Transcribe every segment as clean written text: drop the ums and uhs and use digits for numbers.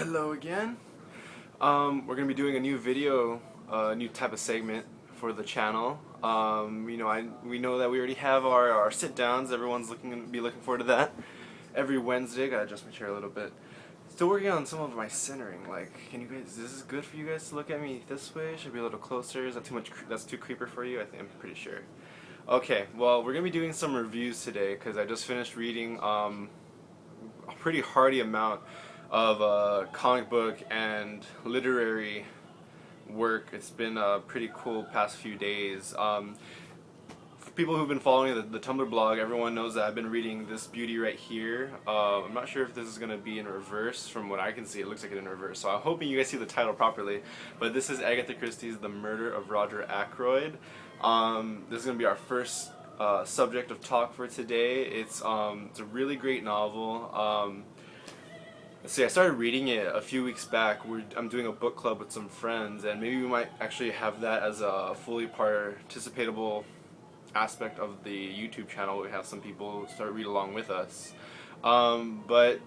Hello again. We're gonna be doing a new video, a new type of segment for the channel. We know that we already have our sit downs. Everyone's looking forward to that. Every Wednesday, gotta adjust my chair a little bit. Still working on some of my centering. Like, can you guys? This is good for you guys to look at me this way? Should I be a little closer? Is that too much? That's too creeper for you? I'm pretty sure. Okay, well, we're gonna be doing some reviews today because I just finished reading a pretty hearty amount of comic book and literary work. It's been a pretty cool past few days. For people who've been following the Tumblr blog, everyone knows that I've been reading this beauty right here. I'm not sure if this is going to be in reverse. From what I can see, it looks like it's in reverse. So I'm hoping you guys see the title properly. But this is Agatha Christie's The Murder of Roger Ackroyd. This is going to be our first subject of talk for today. It's a really great novel. Let's see, I started reading it a few weeks back. I'm doing a book club with some friends, and maybe we might actually have that as a fully participatable aspect of the YouTube channel. We have some people start read along with us. But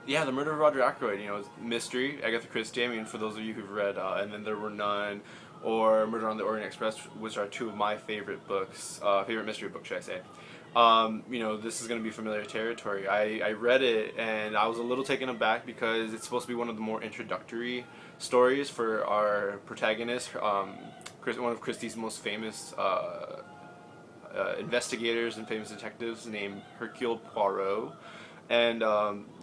yeah, The Murder of Roger Ackroyd, it's mystery, Agatha Christie. I mean, for those of you who've read And Then There Were None or Murder on the Orient Express, which are two of my favorite books, favorite mystery books, should I say. This is going to be familiar territory. I read it and I was a little taken aback because it's supposed to be one of the more introductory stories for our protagonist, one of Christie's most famous investigators and famous detectives named Hercule Poirot. And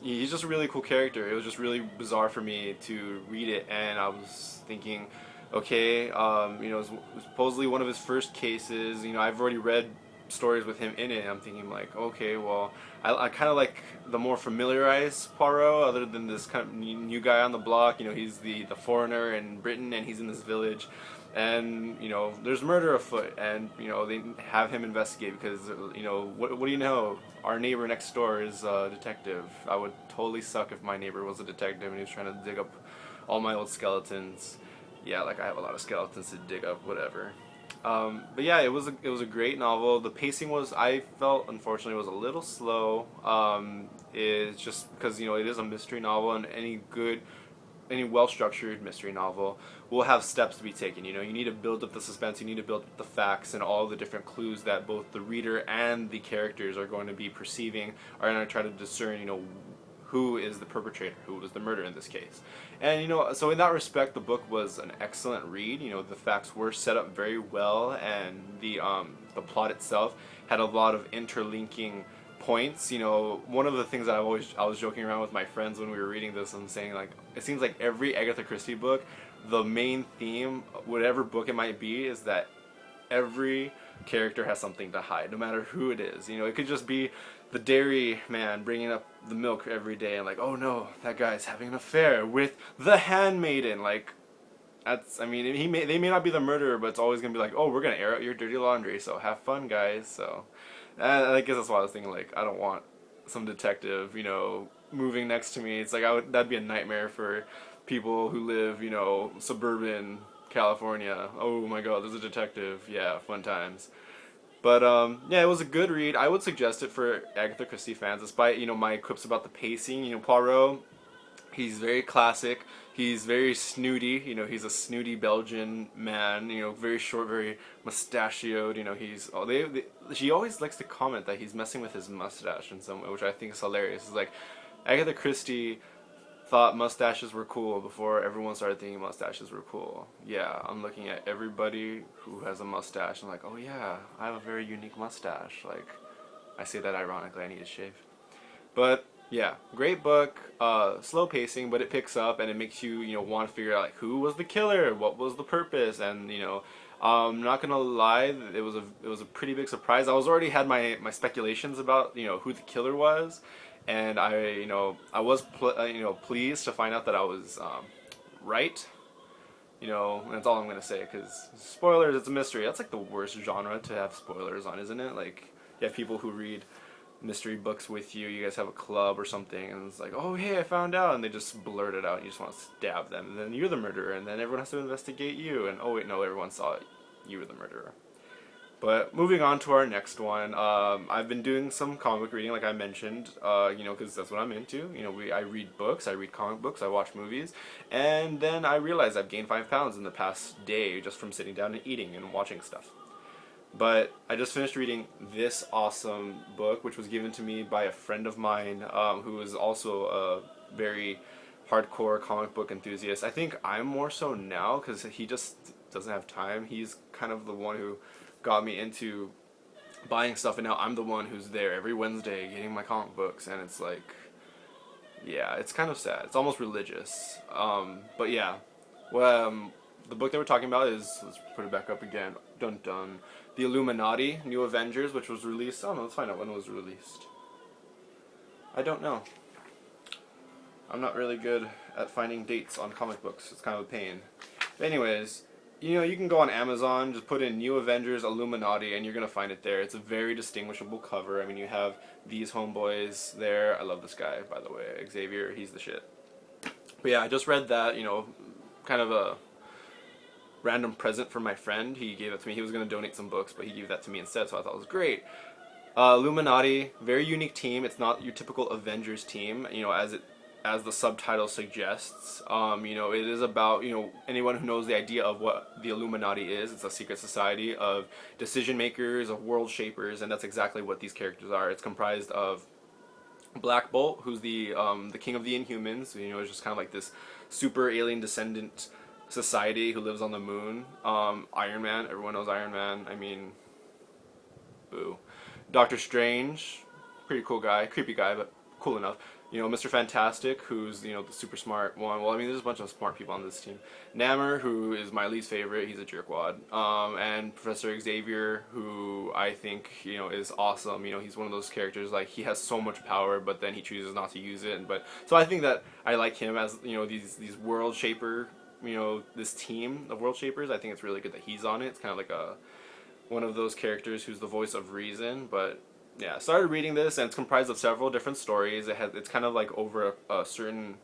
he's just a really cool character. It was just really bizarre for me to read it, and I was thinking, okay, it's supposedly one of his first cases. I've already read stories with him in it. I'm thinking like, okay, well, I kind of like the more familiarized Poirot, other than this kind of new guy on the block. He's the foreigner in Britain, and he's in this village, and there's murder afoot, and they have him investigate because what do you know? Our neighbor next door is a detective. I would totally suck if my neighbor was a detective and he was trying to dig up all my old skeletons. Yeah, like I have a lot of skeletons to dig up, whatever. But yeah, it was a great novel. The pacing I felt, unfortunately, was a little slow. It's just because it is a mystery novel, and any well-structured mystery novel will have steps to be taken. You need to build up the suspense, you need to build up the facts and all the different clues that both the reader and the characters are going to be perceiving, are going to try to discern, who is the perpetrator, who was the murderer in this case. And so in that respect, the book was an excellent read. The facts were set up very well, and the plot itself had a lot of interlinking points. One of the things that I was joking around with my friends when we were reading this, and saying, like, it seems like every Agatha Christie book, the main theme, whatever book it might be, is that every character has something to hide, no matter who it is. It could just be the dairy man bringing up the milk every day, and like, oh no, that guy's having an affair with the handmaiden. Like, they may not be the murderer, but it's always gonna be like, oh, we're gonna air out your dirty laundry, so have fun, guys. So I guess that's why I was thinking, like, I don't want some detective, moving next to me. It's like that'd be a nightmare for people who live, suburban California. Oh my god, there's a detective. Yeah, fun times. But yeah, it was a good read. I would suggest it for Agatha Christie fans, despite my quips about the pacing. Poirot, he's very classic. He's very snooty. He's a snooty Belgian man. Very short, very mustachioed. She always likes to comment that he's messing with his mustache in some way, which I think is hilarious. It's like Agatha Christie thought mustaches were cool before everyone started thinking mustaches were cool. Yeah, I'm looking at everybody who has a mustache and like, oh yeah, I have a very unique mustache. Like, I say that ironically, I need to shave. But yeah, great book, slow pacing, but it picks up and it makes you, want to figure out, like, who was the killer, what was the purpose, and I'm not gonna lie, it was a pretty big surprise. I already had my speculations about who the killer was, and I was pleased to find out that I was right. And that's all I'm gonna say, because spoilers, it's a mystery. That's like the worst genre to have spoilers on, isn't it? Like, you have people who read mystery books with you. You guys have a club or something, and it's like, oh hey, I found out, and they just blurt it out, and you just want to stab them, and then you're the murderer, and then everyone has to investigate you, and oh wait, no, everyone saw it, you were the murderer. But moving on to our next one, I've been doing some comic book reading, like I mentioned, because that's what I'm into. I read books, I read comic books, I watch movies, and then I realized I've gained 5 pounds in the past day just from sitting down and eating and watching stuff. But I just finished reading this awesome book, which was given to me by a friend of mine who is also a very hardcore comic book enthusiast. I think I'm more so now because he just doesn't have time. He's kind of the one who got me into buying stuff, and now I'm the one who's there every Wednesday getting my comic books, and it's like, yeah, it's kind of sad. It's almost religious. But yeah, well, the book that we're talking about is, let's put it back up again, dun dun, The Illuminati, New Avengers, which was released, I don't know, let's find out when it was released. I don't know. I'm not really good at finding dates on comic books. It's kind of a pain. But anyways, you can go on Amazon, just put in New Avengers Illuminati, and you're going to find it there. It's a very distinguishable cover. I mean, you have these homeboys there. I love this guy, by the way. Xavier, he's the shit. But yeah, I just read that, kind of a random present from my friend. He gave it to me. He was going to donate some books, but he gave that to me instead, so I thought it was great. Illuminati, very unique team. It's not your typical Avengers team, as the subtitle suggests. It is about, anyone who knows the idea of what the Illuminati is. It's a secret society of decision makers, of world shapers, and that's exactly what these characters are. It's comprised of Black Bolt, who's the king of the Inhumans. It's just kind of like this super alien descendant society who lives on the moon. Iron Man, everyone knows Iron Man. I mean, boo. Doctor Strange, pretty cool guy, creepy guy, but cool enough. Mr. Fantastic, who's, the super smart one. Well, I mean, there's a bunch of smart people on this team. Namor, who is my least favorite. He's a jerkwad. And Professor Xavier, who I think, is awesome. He's one of those characters, like, he has so much power, but then he chooses not to use it. So I think that I like him as, these world shaper, this team of world shapers. I think it's really good that he's on it. It's kind of like one of those characters who's the voice of reason, but yeah, I started reading this, and it's comprised of several different stories. It's kind of like over a certain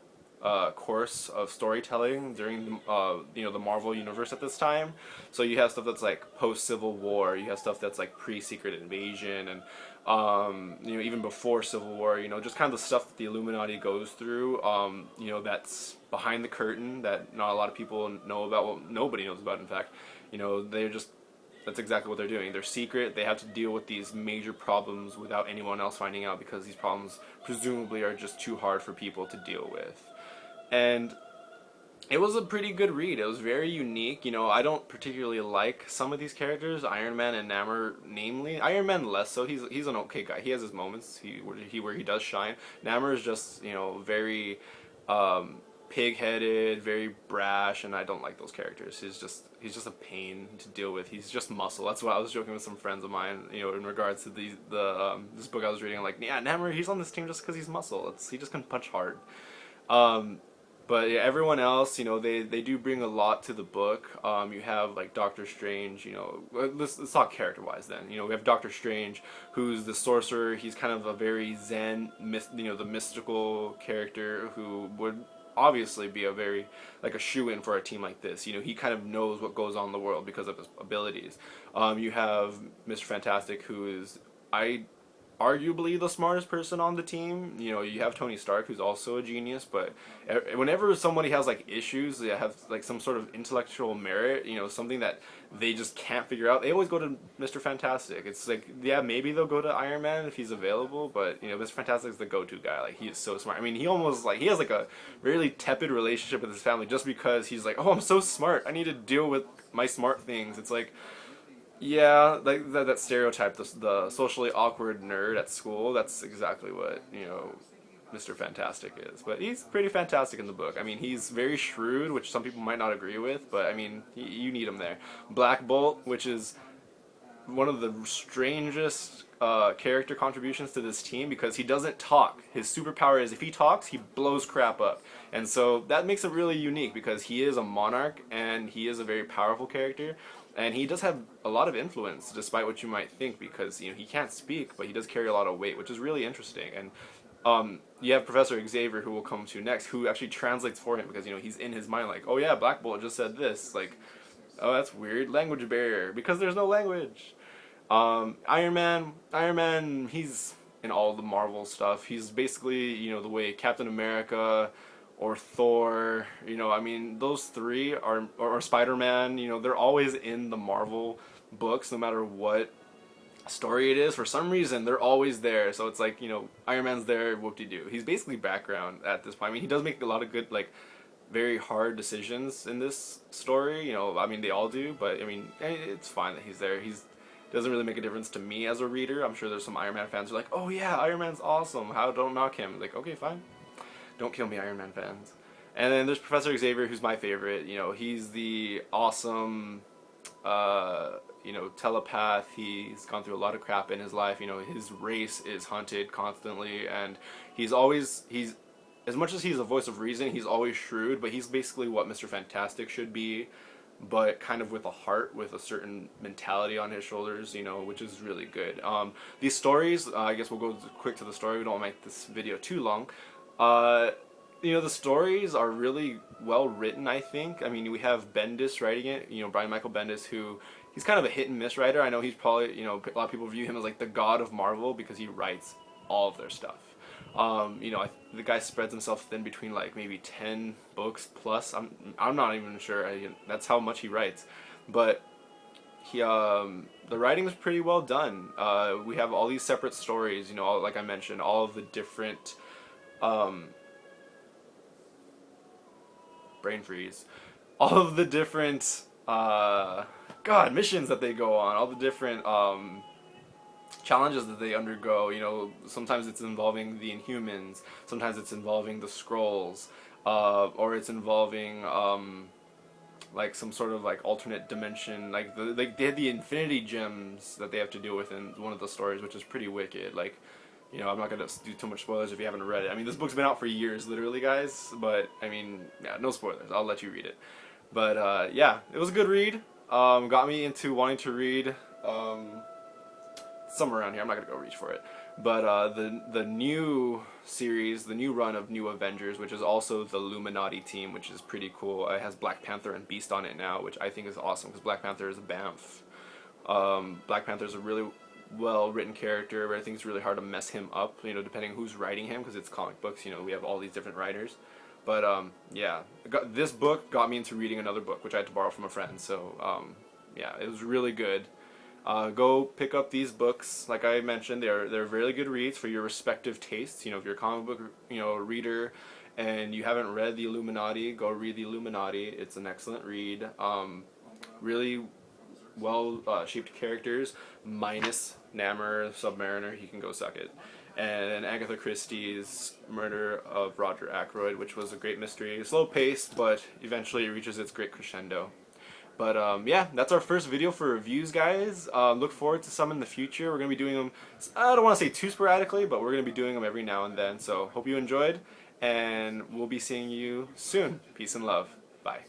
course of storytelling during the Marvel universe at this time. So you have stuff that's like post Civil War. You have stuff that's like pre Secret Invasion, and even before Civil War. Just kind of the stuff that the Illuminati goes through. That's behind the curtain that not a lot of people know about. Well, nobody knows about. In fact, they're just. That's exactly what they're doing. They're secret. They have to deal with these major problems without anyone else finding out because these problems presumably are just too hard for people to deal with. And it was a pretty good read. It was very unique. I don't particularly like some of these characters, Iron Man and Namor, namely. Iron Man less so. He's an okay guy. He has his moments. Where he does shine. Namor is just very pig-headed, very brash, and I don't like those characters. He's just a pain to deal with. He's just muscle. That's why I was joking with some friends of mine, in regards to this book I was reading. I'm like, yeah, Namor, he's on this team just because he's muscle. He just can punch hard. But yeah, everyone else, they do bring a lot to the book. You have like Doctor Strange. Let's talk character-wise then. We have Doctor Strange, who's the sorcerer. He's kind of a very zen, the mystical character who would obviously be a shoe-in for a team like this. He kind of knows what goes on in the world because of his abilities. You have Mr. Fantastic, who is arguably the smartest person on the team. You have Tony Stark, who's also a genius, but whenever somebody has like issues, they have like some sort of intellectual merit, something that they just can't figure out, they always go to Mr. Fantastic. It's like, yeah, maybe they'll go to Iron Man if he's available, but Mr. Fantastic is the go-to guy. Like, he is so smart. I mean, he has like a really tepid relationship with his family just because he's like, oh, I'm so smart, I need to deal with my smart things. It's like, yeah, like that stereotype, the socially awkward nerd at school, that's exactly what, Mr. Fantastic is. But he's pretty fantastic in the book. I mean, he's very shrewd, which some people might not agree with, but I mean, you need him there. Black Bolt, which is one of the strangest character contributions to this team because he doesn't talk. His superpower is if he talks, he blows crap up. And so that makes him really unique because he is a monarch and he is a very powerful character. And he does have a lot of influence, despite what you might think, because he can't speak, but he does carry a lot of weight, which is really interesting. And you have Professor Xavier, who we'll come to next, who actually translates for him because he's in his mind like, oh yeah, Black Bolt just said this, like, oh that's weird, language barrier, because there's no language. Iron Man, he's in all the Marvel stuff. He's basically, the way Captain America or Thor, I mean, those three are, or Spider-Man, they're always in the Marvel books no matter what story it is. For some reason, they're always there. So it's like, Iron Man's there, whoop-de-doo. He's basically background at this point. I mean, he does make a lot of good, like, very hard decisions in this story. I mean, they all do, but I mean, it's fine that he's there. He's doesn't really make a difference to me as a reader. I'm sure there's some Iron Man fans who are like, "Oh yeah, Iron Man's awesome. How don't knock him?" Like, okay, fine. Don't kill me, Iron Man fans. And then there's Professor Xavier, who's my favorite. He's the awesome, telepath. He's gone through a lot of crap in his life. His race is hunted constantly, and he's as much as he's a voice of reason, he's always shrewd, but he's basically what Mr. Fantastic should be, but kind of with a heart, with a certain mentality on his shoulders, which is really good. These stories, I guess we'll go quick to the story. We don't make this video too long. The stories are really well written, I think. I mean, we have Bendis writing it, Brian Michael Bendis, who he's kind of a hit and miss writer. I know he's probably, a lot of people view him as like the god of Marvel because he writes all of their stuff. The guy spreads himself thin between like maybe 10 books plus. I'm not even sure. That's how much he writes, but the writing is pretty well done. We have all these separate stories. Like I mentioned, all of the different brain freeze, all of the different missions that they go on, all the different challenges that they undergo. Sometimes it's involving the Inhumans, sometimes it's involving the Skrulls, or it's involving like some sort of like alternate dimension. Like they had the Infinity Gems that they have to deal with in one of the stories, which is pretty wicked. Like, I'm not gonna do too much spoilers if you haven't read it. I mean, this book's been out for years, literally, guys. But I mean, yeah, no spoilers. I'll let you read it. But yeah, it was a good read. Got me into wanting to read. Somewhere around here. I'm not gonna go reach for it, but the new series, the new run of New Avengers, which is also the Illuminati team, which is pretty cool. It has Black Panther and Beast on it now, which I think is awesome because Black Panther is a bamf. Black Panther is a really well written character, but I think it's really hard to mess him up. Depending who's writing him, because it's comic books. We have all these different writers. But yeah, this book got me into reading another book, which I had to borrow from a friend. So yeah, it was really good. Go pick up these books. Like I mentioned, they're really good reads for your respective tastes. If you're a comic book reader and you haven't read the Illuminati, go read the Illuminati. It's an excellent read. Really well shaped characters, minus Namor, Submariner. He can go suck it. And Agatha Christie's Murder of Roger Ackroyd, which was a great mystery. Slow paced, but eventually it reaches its great crescendo. But yeah, that's our first video for reviews, guys. Look forward to some in the future. We're going to be doing them, I don't want to say too sporadically, but we're going to be doing them every now and then. So hope you enjoyed, and we'll be seeing you soon. Peace and love. Bye.